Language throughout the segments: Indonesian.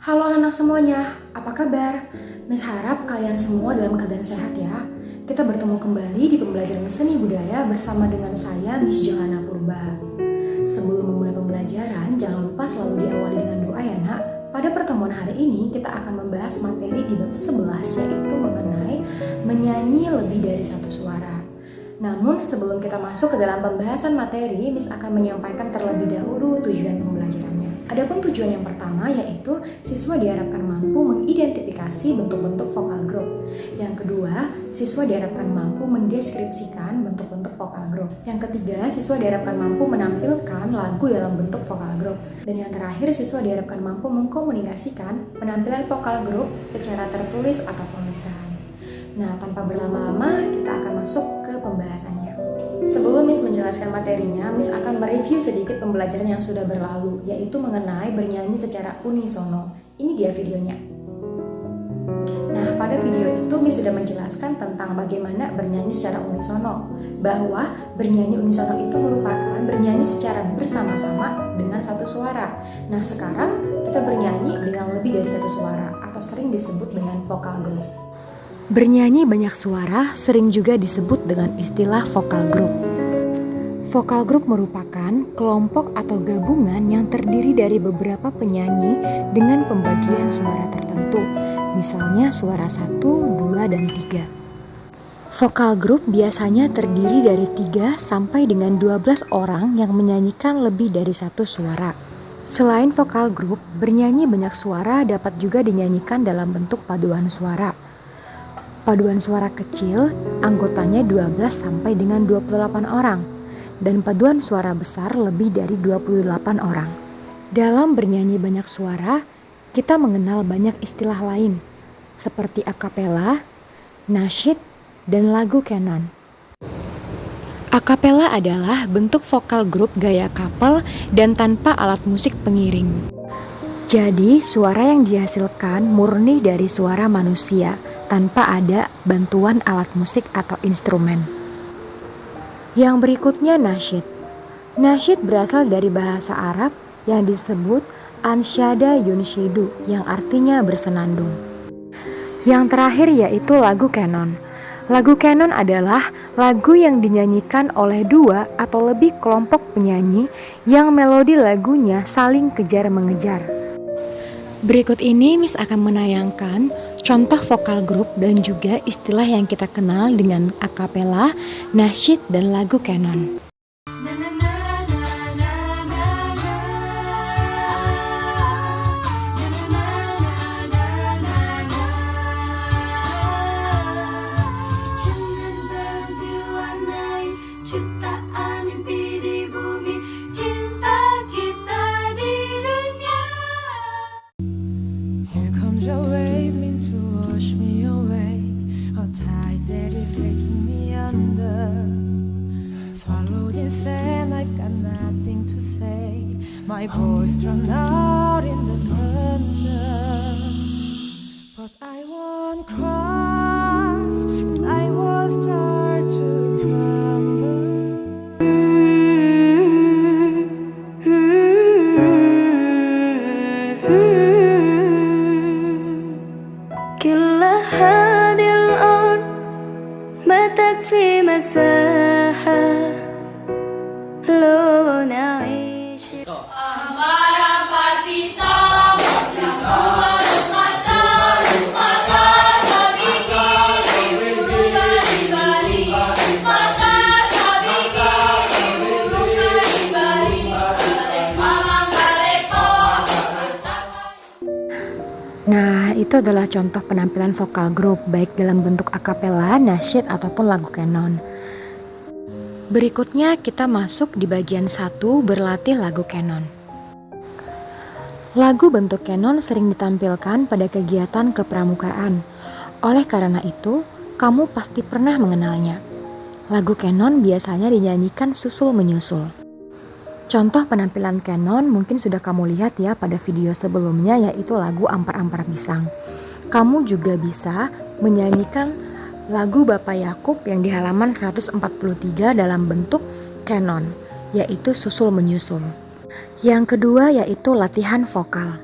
Halo anak-anak semuanya, apa kabar? Miss harap kalian semua dalam keadaan sehat ya. Kita bertemu kembali di pembelajaran seni budaya bersama dengan saya, Miss Johana Purba. Sebelum memulai pembelajaran, jangan lupa selalu diawali dengan doa ya nak. Pada pertemuan hari ini, kita akan membahas materi di bab 11, yaitu mengenai menyanyi lebih dari satu suara. Namun sebelum kita masuk ke dalam pembahasan materi, Miss akan menyampaikan terlebih dahulu tujuan pembelajarannya. Adapun tujuan yang pertama yaitu siswa diharapkan mampu mengidentifikasi bentuk-bentuk vokal grup. Yang kedua, siswa diharapkan mampu mendeskripsikan bentuk-bentuk vokal grup. Yang ketiga, siswa diharapkan mampu menampilkan lagu dalam bentuk vokal grup. Dan yang terakhir, siswa diharapkan mampu mengkomunikasikan penampilan vokal grup secara tertulis ataupun lisan. Nah, tanpa berlama-lama, kita akan masuk ke pembahasannya. Sebelum Miss menjelaskan materinya, Miss akan mereview sedikit pembelajaran yang sudah berlalu, yaitu mengenai bernyanyi secara unisono. Ini dia videonya. Nah, pada video itu Miss sudah menjelaskan tentang bagaimana bernyanyi secara unisono, bahwa bernyanyi unisono itu merupakan bernyanyi secara bersama-sama dengan satu suara. Nah, sekarang kita bernyanyi dengan lebih dari satu suara, atau sering disebut dengan vokal group. Bernyanyi banyak suara sering juga disebut dengan istilah vokal group. Vokal group merupakan kelompok atau gabungan yang terdiri dari beberapa penyanyi dengan pembagian suara tertentu, misalnya suara 1, 2, dan 3. Vokal group biasanya terdiri dari 3 sampai dengan 12 orang yang menyanyikan lebih dari satu suara. Selain vokal group, bernyanyi banyak suara dapat juga dinyanyikan dalam bentuk paduan suara. Paduan suara kecil, anggotanya 12 sampai dengan 28 orang, dan paduan suara besar lebih dari 28 orang. Dalam bernyanyi banyak suara, kita mengenal banyak istilah lain, seperti akapela, nasyid, dan lagu canon. Akapela adalah bentuk vokal grup gaya couple dan tanpa alat musik pengiring. Jadi, suara yang dihasilkan murni dari suara manusia, tanpa ada bantuan alat musik atau instrumen. Yang berikutnya nasyid. Nasyid berasal dari bahasa Arab yang disebut ansyada yunshidu, yang artinya bersenandung. Yang terakhir yaitu lagu canon. Lagu canon adalah lagu yang dinyanyikan oleh 2 atau lebih kelompok penyanyi yang melodi lagunya saling kejar-mengejar. Berikut ini Miss akan menayangkan contoh vokal grup dan juga istilah yang kita kenal dengan akapela, nasyid, dan lagu canon. My voice drowned out in the thunder, but I won't cry, and I won't start to crumble. كل هذه الأرض ما تكفي مساحة لو نعيش. Nah, itu adalah contoh penampilan vokal grup baik dalam bentuk akapela, nasyid, ataupun lagu canon. Berikutnya kita masuk di bagian 1, berlatih lagu canon. Lagu bentuk canon sering ditampilkan pada kegiatan kepramukaan. Oleh karena itu, kamu pasti pernah mengenalnya. Lagu canon biasanya dinyanyikan susul-menyusul. Contoh penampilan canon mungkin sudah kamu lihat ya pada video sebelumnya, yaitu lagu Ampar-Ampar Pisang. Kamu juga bisa menyanyikan lagu Bapak Yakub yang di halaman 143 dalam bentuk canon, yaitu susul-menyusul. Yang kedua yaitu latihan vokal.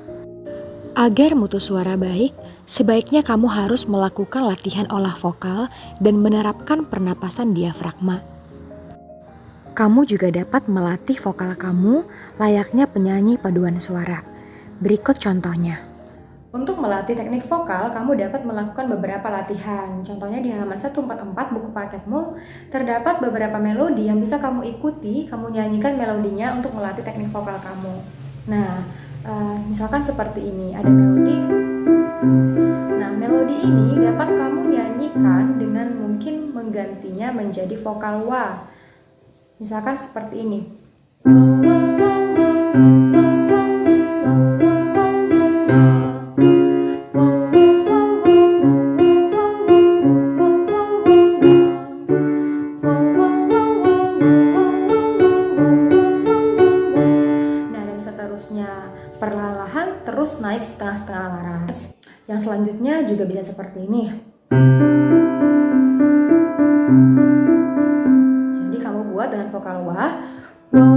Agar mutu suara baik, sebaiknya kamu harus melakukan latihan olah vokal dan menerapkan pernapasan diafragma. Kamu juga dapat melatih vokal kamu layaknya penyanyi paduan suara. Berikut contohnya. Untuk melatih teknik vokal, kamu dapat melakukan beberapa latihan. Contohnya di halaman 144 buku paketmu, terdapat beberapa melodi yang bisa kamu ikuti, kamu nyanyikan melodinya untuk melatih teknik vokal kamu. Nah, misalkan seperti ini, ada melodi. Nah, melodi ini dapat kamu nyanyikan dengan mungkin menggantinya menjadi vokal wa. Misalkan seperti ini. Perlahan terus naik setengah-setengah laras. Yang selanjutnya juga bisa seperti ini. Jadi kamu buat dengan vokal wa. Nah,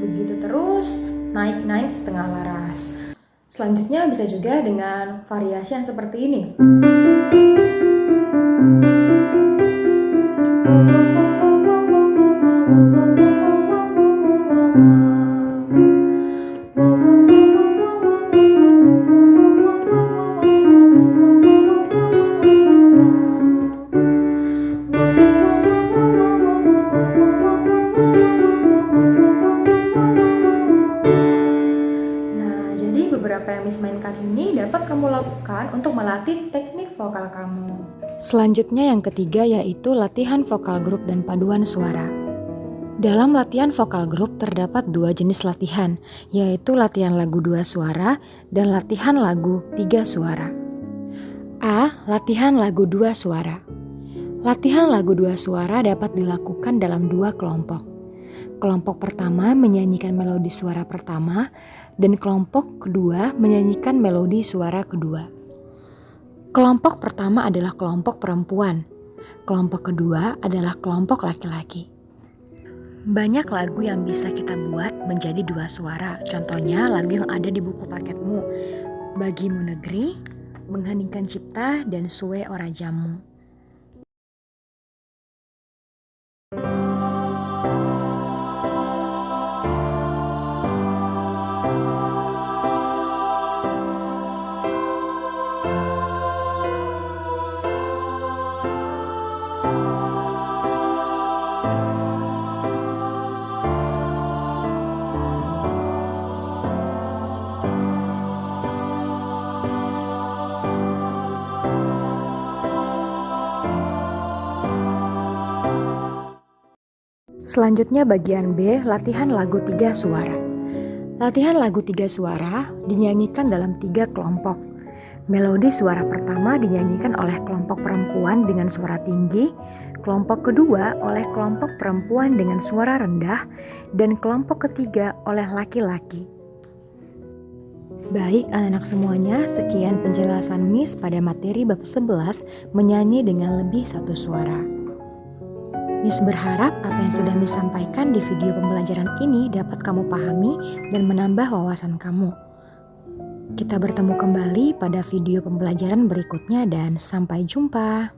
begitu terus naik-naik setengah laras. Selanjutnya bisa juga dengan variasi yang seperti ini. Beberapa yang Miss mainkan ini dapat kamu lakukan untuk melatih teknik vokal kamu. Selanjutnya yang ketiga yaitu latihan vokal grup dan paduan suara. Dalam latihan vokal grup terdapat dua jenis latihan, yaitu latihan lagu 2 suara dan latihan lagu 3 suara. A. Latihan lagu 2 suara. Latihan lagu 2 suara dapat dilakukan dalam 2 kelompok. Kelompok pertama menyanyikan melodi suara pertama dan kelompok kedua menyanyikan melodi suara kedua. Kelompok pertama adalah kelompok perempuan, kelompok kedua adalah kelompok laki-laki. Banyak lagu yang bisa kita buat menjadi 2 suara, contohnya lagu yang ada di buku paketmu, Bagimu Negeri, Mengheningkan Cipta, dan Suwe Ora Jamu. Selanjutnya bagian B, latihan lagu 3 suara. Latihan lagu 3 suara dinyanyikan dalam 3 kelompok. Melodi suara pertama dinyanyikan oleh kelompok perempuan dengan suara tinggi, kelompok kedua oleh kelompok perempuan dengan suara rendah, dan kelompok ketiga oleh laki-laki. Baik anak-anak semuanya, sekian penjelasan Miss pada materi bab 11 menyanyi dengan lebih 1 suara. Miss berharap apa yang sudah Miss sampaikan di video pembelajaran ini dapat kamu pahami dan menambah wawasan kamu. Kita bertemu kembali pada video pembelajaran berikutnya dan sampai jumpa.